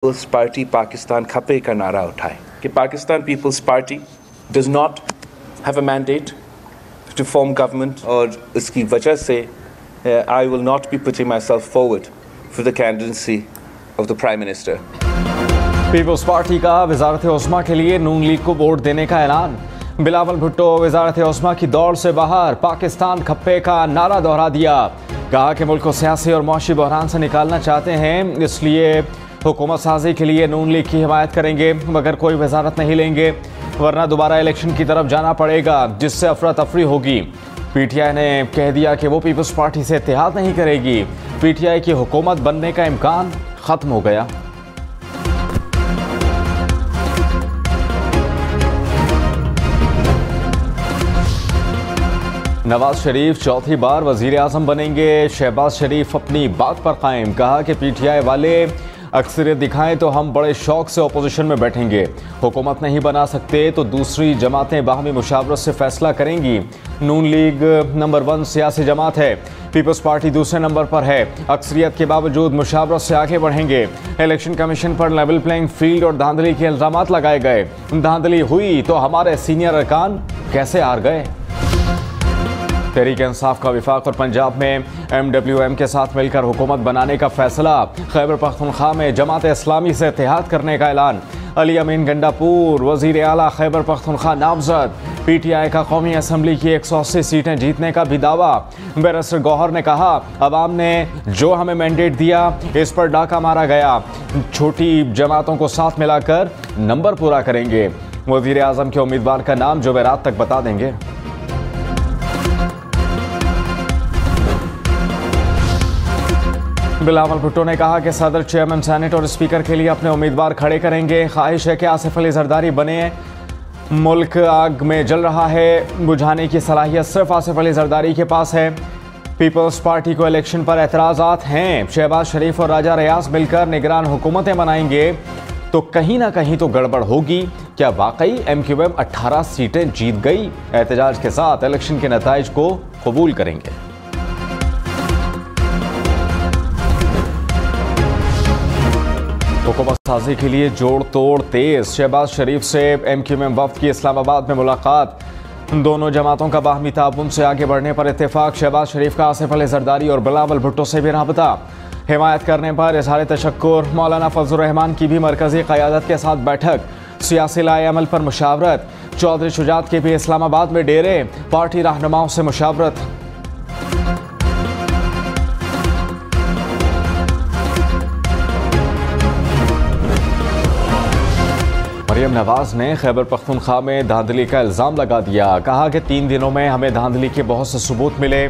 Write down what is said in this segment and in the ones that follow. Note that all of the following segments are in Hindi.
पीपल्स पार्टी पाकिस्तान खपे का नारा उठाए कि Pakistan peoples party does not have a mandate to form government और इसकी वजह से I will not be putting my self forward for the candidacy of the prime minister. Peoples party का वजारत उस्मा के लिए नून लीग को वोट देने का ऐलान। बिलावल भुट्टो वजारत उस्मा की दौड़ से बाहर, पाकिस्तान खप्पे का नारा दोहरा दिया। कहा कि मुल्क को सियासी और मौशी बहरान से निकालना चाहते हैं, इसलिए हुकूमत साजी के लिए नून लीग की हिमायत करेंगे मगर कोई वजारत नहीं लेंगे, वरना दोबारा इलेक्शन की तरफ जाना पड़ेगा जिससे अफरा तफरी होगी। पीटीआई ने कह दिया कि वो पीपल्स पार्टी से इत्तेहाद नहीं करेगी। पीटीआई की हुकूमत बनने का इम्कान खत्म हो गया। नवाज शरीफ चौथी बार वजीर आजम बनेंगे। शहबाज शरीफ अपनी बात पर कायम। कहा कि पीटीआई वाले अक्सरियत दिखाएं तो हम बड़े शौक से अपोजिशन में बैठेंगे। हुकूमत नहीं बना सकते तो दूसरी जमातें बाहमी मुशावरत से फैसला करेंगी। नून लीग नंबर 1 सियासी जमात है, पीपल्स पार्टी दूसरे नंबर पर है। अक्सरियत के बावजूद मुशावरत से आगे बढ़ेंगे। इलेक्शन कमीशन पर लेवल प्लेइंग फील्ड और धांधली के इल्जामात लगाए गए। धांधली हुई तो हमारे सीनियर अरकान कैसे हार गए। तहरीक इंसाफ का विफाक और पंजाब में MWM के साथ मिलकर हुकूमत बनाने का फैसला। खैबर पख्तूनख्वा में जमात इस्लामी से इत्तेहाद करने का ऐलान। अली अमीन गंडापुर वजीर आला खैबर पख्तूनख्वा नामजद। पीटीआई का कौमी असम्बली की 180 सीटें जीतने का भी दावा। बैरिस्टर गौहर ने कहा, अवाम ने जो हमें मैंडेट दिया इस पर डाका मारा गया। छोटी जमातों को साथ मिलाकर नंबर पूरा करेंगे। वजीर आजम के उम्मीदवार का नाम जुमेरात तक बता देंगे। बिलावल भुट्टो ने कहा कि सदर, चेयरमैन, सेनेट और स्पीकर के लिए अपने उम्मीदवार खड़े करेंगे। ख्वाहिश है कि आसिफ अली जरदारी बने। मुल्क आग में जल रहा है, बुझाने की सलाहियत सिर्फ आसिफ अली जरदारी के पास है। पीपल्स पार्टी को इलेक्शन पर एतराज़ात हैं। शहबाज शरीफ और राजा रियाज मिलकर निगरान हुकूमतें बनाएंगे तो कहीं ना कहीं तो गड़बड़ होगी। क्या वाकई MQM 18 सीटें जीत गई? एहतजाज के साथ इलेक्शन के नताइज को कबूल करेंगे। हुकूमत साजी के लिए जोड़ तोड़ तेज। शहबाज शरीफ से MQM वफ्द की इस्लामाबाद में मुलाकात। दोनों जमातों का बाहमी ताउन से आगे बढ़ने पर इत्तेफाक। शहबाज शरीफ का आसिफ अली जरदारी और बिलावल भुट्टो से भी राबता। हिमायत करने पर इजहार तशक्कुर। मौलाना फजलुर रहमान की भी मरकजी क़यादत के साथ बैठक। सियासी लाए अमल पर मुशावरत। चौधरी शुजात के भी इस्लामाबाद में डेरे। पार्टी रहनुमाओं से मुशावरत। मरियम नवाज ने खैबर पख्तूनख्वा में धांधली का इल्ज़ाम लगा दिया। कहा कि 3 दिनों में हमें धांधली के बहुत से सबूत मिले,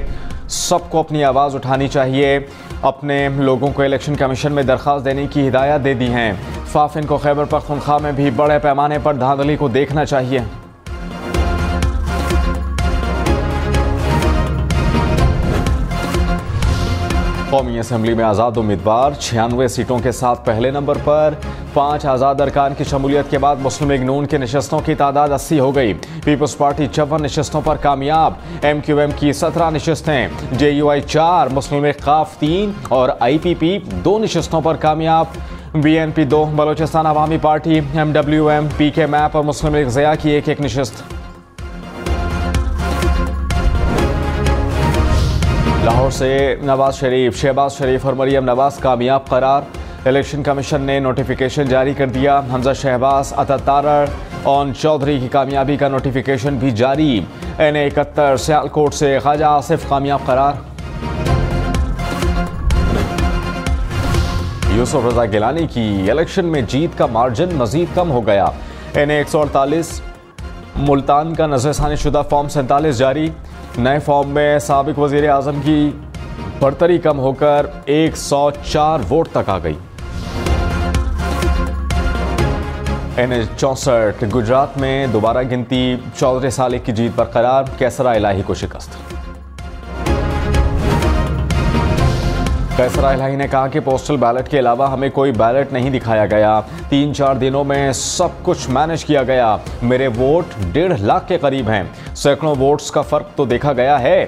सबको अपनी आवाज़ उठानी चाहिए। अपने लोगों को इलेक्शन कमीशन में दरख्वास्त देने की हिदायत दे दी हैं। फाफिन को खैबर पख्तूनख्वा में भी बड़े पैमाने पर धांधली को देखना चाहिए। कौमी असम्बली में आज़ाद उम्मीदवार 96 सीटों के साथ पहले नंबर पर। 5 आज़ाद अरकान की शमूलियत के बाद मुस्लिम लीग नून की नशस्तों की तादाद 80 हो गई। पीपल्स पार्टी 54 नशस्तों पर कामयाब। MQM की 17 नशस्तें, JUI 4, मुस्लिम लीग काफ 3 और IPP 2 नशस्तों पर कामयाब। BNP 2, बलोचिस्तान अवामी पार्टी, MWM, PK मैप और मुस्लिम लीग ज़िया की एक नशस्त। लाहौर से नवाज शरीफ, शहबाज शरीफ और मरियम नवाज कामयाब करार। इलेक्शन कमीशन ने नोटिफिकेशन जारी कर दिया। हमजा शहबाज, अतातारर और चौधरी की कामयाबी का नोटिफिकेशन भी जारी। NA 71 सियालकोट से ख्वाजा आसिफ कामयाब करार। यूसुफ रजा गिलानी की इलेक्शन में जीत का मार्जिन मजीद कम हो गया। NA 148 मुल्तान का नज़रसानी शुदा फॉर्म 47 जारी। नए फॉर्म में साबिक वजीर आजम की बढ़तरी कम होकर 104 वोट तक आ गई। NA 64 गुजरात में दोबारा गिनती। चौधरी सालिक की जीत बरकरार। कैसरा इलाही को शिकस्त। कैसरा इलाही ने कहा कि पोस्टल बैलेट के अलावा हमें कोई बैलेट नहीं दिखाया गया। 3-4 दिनों में सब कुछ मैनेज किया गया। मेरे वोट 1.5 लाख के करीब हैं। सैकड़ों वोट्स का फर्क तो देखा गया है,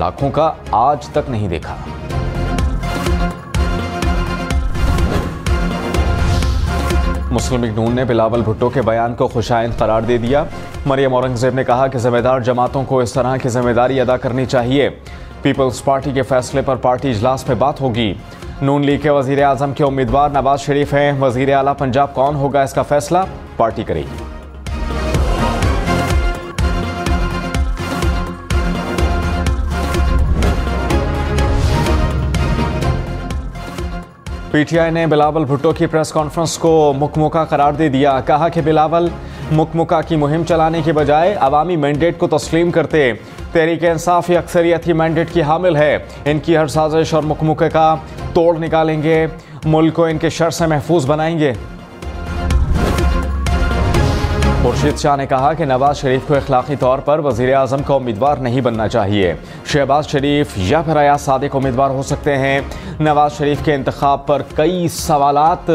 लाखों का आज तक नहीं देखा। मुस्लिम लीग नून ने बिलावल भुट्टो के बयान को खुशाइंद करार दे दिया। मरियम औरंगजेब ने कहा कि जिम्मेदार जमातों को इस तरह की जिम्मेदारी अदा करनी चाहिए। पीपल्स पार्टी के फैसले पर पार्टी इजलास में बात होगी। नून लीग के वजीर आजम के उम्मीदवार नवाज शरीफ हैं। वजीर आला पंजाब कौन होगा, इसका फैसला पार्टी करेगी। पीटीआई ने बिलावल भुट्टो की प्रेस कॉन्फ्रेंस को मुकमुका करार दे दिया। कहा कि बिलावल मुकमुका की मुहिम चलाने के बजाय अवामी मैंडेट को तस्लीम करते। तहरीक-ए-इंसाफ ही अक्सरियती मैंडेट की हामिल है। इनकी हर साजिश और मुकमुके का तोड़ निकालेंगे, मुल्क को इनके शर से महफूज बनाएंगे। खुर्शीद शाह ने कहा कि नवाज शरीफ को इखलाकी तौर पर वजीर आजम का उम्मीदवार नहीं बनना चाहिए। शहबाज शरीफ या फिर अयाज सादिक उम्मीदवार हो सकते हैं। नवाज शरीफ के इंतखाब पर कई सवालात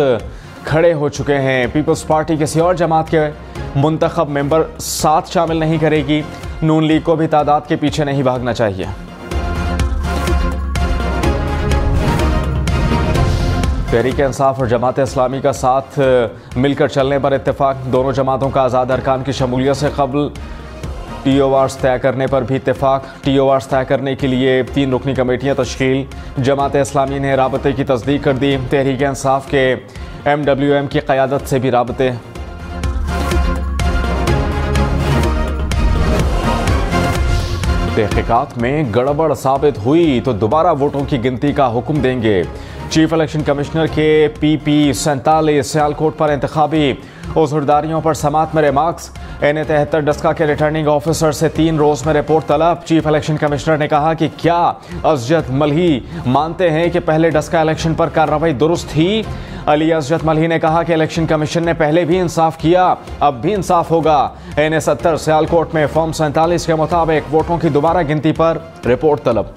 खड़े हो चुके हैं। पीपल्स पार्टी किसी और जमात के मुंतखब मेंबर साथ शामिल नहीं करेगी। नून लीग को भी तादाद के पीछे नहीं भागना चाहिए। तहरीक-ए-इंसाफ और जमात इस्लामी का साथ मिलकर चलने पर इत्तेफाक। दोनों जमातों का आज़ाद अरकान की शमूलियत से कबल TORs तय करने पर भी इत्तेफाक। TORs तय करने के लिए 3 रुकनी कमेटियां तश्कील। जमात इस्लामी ने राबते की तस्दीक कर दी। तहरीक-ए-इंसाफ के MWM की क़यादत से भी राबते। तहकीकात में गड़बड़ साबित हुई तो दोबारा वोटों की गिनती का हुक्म देंगे। चीफ इलेक्शन कमिश्नर के PP 47 सियालकोट पर इंतखाबी उज़ुरदारियों पर समात में रिमार्क्स। NA 73 डस्का के रिटर्निंग ऑफिसर से 3 रोज़ में रिपोर्ट तलब। चीफ इलेक्शन कमिश्नर ने कहा कि क्या अज़जत मल्ही मानते हैं कि पहले डस्का इलेक्शन पर कार्रवाई दुरुस्त थी। अली अज़जत मल्ही ने कहा कि इलेक्शन कमीशन ने पहले भी इंसाफ किया, अब भी इंसाफ होगा। NA 70 सियालकोट में फॉर्म 47 के मुताबिक वोटों की दोबारा गिनती पर रिपोर्ट तलब।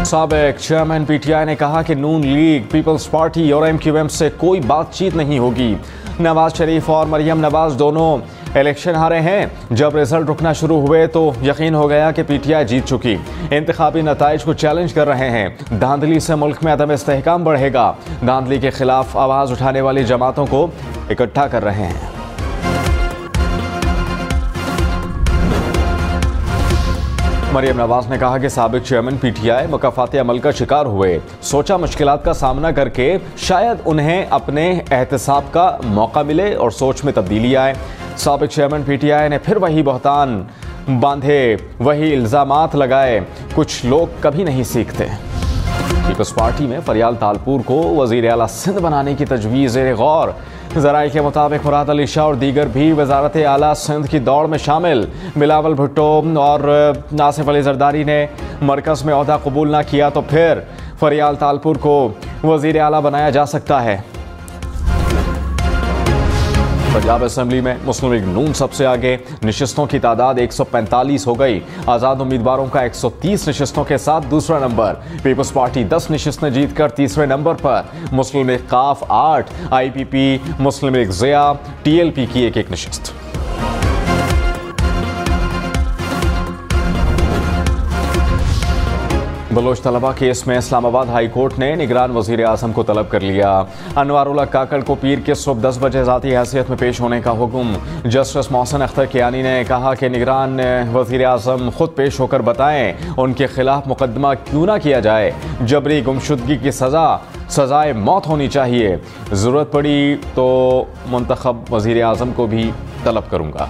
साबिक चेयरमैन PTI ने कहा कि नून लीग, पीपल्स पार्टी और MQM से कोई बातचीत नहीं होगी। नवाज शरीफ और मरियम नवाज दोनों इलेक्शन हारे हैं। जब रिजल्ट रुकना शुरू हुए तो यकीन हो गया कि PTI जीत चुकी। इंतखाबी नताइज को चैलेंज कर रहे हैं। धांधली से मुल्क में अदम इस्तेहकाम बढ़ेगा। धांधली के खिलाफ आवाज़ उठाने वाली जमातों को इकट्ठा कर रहे हैं। मरियम नवाज ने कहा कि साबिक चेयरमैन PTI मुकाफाती अमल का शिकार हुए। सोचा मुश्किलात का सामना करके शायद उन्हें अपने एहतसाब का मौका मिले और सोच में तब्दीली आए। साबिक चेयरमैन PTI ने फिर वही बहतान बांधे, वही इल्ज़ामात लगाए। कुछ लोग कभी नहीं सीखते। पीपल्स पार्टी में फरियाल तालपुर को वज़ीर आला सिंध बनाने की तजवीज़ गौर। ज़राए के मुताबिक मुराद अली शाह और दीगर भी वज़ारत आला सिंध की दौड़ में शामिल। बिलावल भुट्टो और नासिफ अली जरदारी ने मरकज़ में ओहदा कबूल ना किया तो फिर फरियाल तालपुर को वज़ीर आला बनाया जा सकता है। पंजाब असेंबली में मुस्लिम लीग नून सबसे आगे। नशिस्तों की तादाद 145 हो गई। आज़ाद उम्मीदवारों का 130 नशिस्तों के साथ दूसरा नंबर। पीपल्स पार्टी 10 नशिस्तें जीतकर तीसरे नंबर पर। मुस्लिम लीग काफ 8, IPP, मुस्लिम लीग ज़िया, TLP की एक नशिस्त। बलोच तलबा केस में इस्लामाबाद हाई कोर्ट ने निगरान वजीर आजम को तलब कर लिया। अनवारुल्लाह काकड़ को पीर के सुबह 10 बजे ज़ाती हैसियत में पेश होने का हुक्म। जस्टिस मोहसिन अख्तर कियानी ने कहा कि निगरान वजीर आजम खुद पेश होकर बताएं उनके खिलाफ मुकदमा क्यों ना किया जाए। जबरी गुमशुदगी की सज़ाए मौत होनी चाहिए। ज़रूरत पड़ी तो मुंतखब वजीर आजम को भी तलब करूँगा।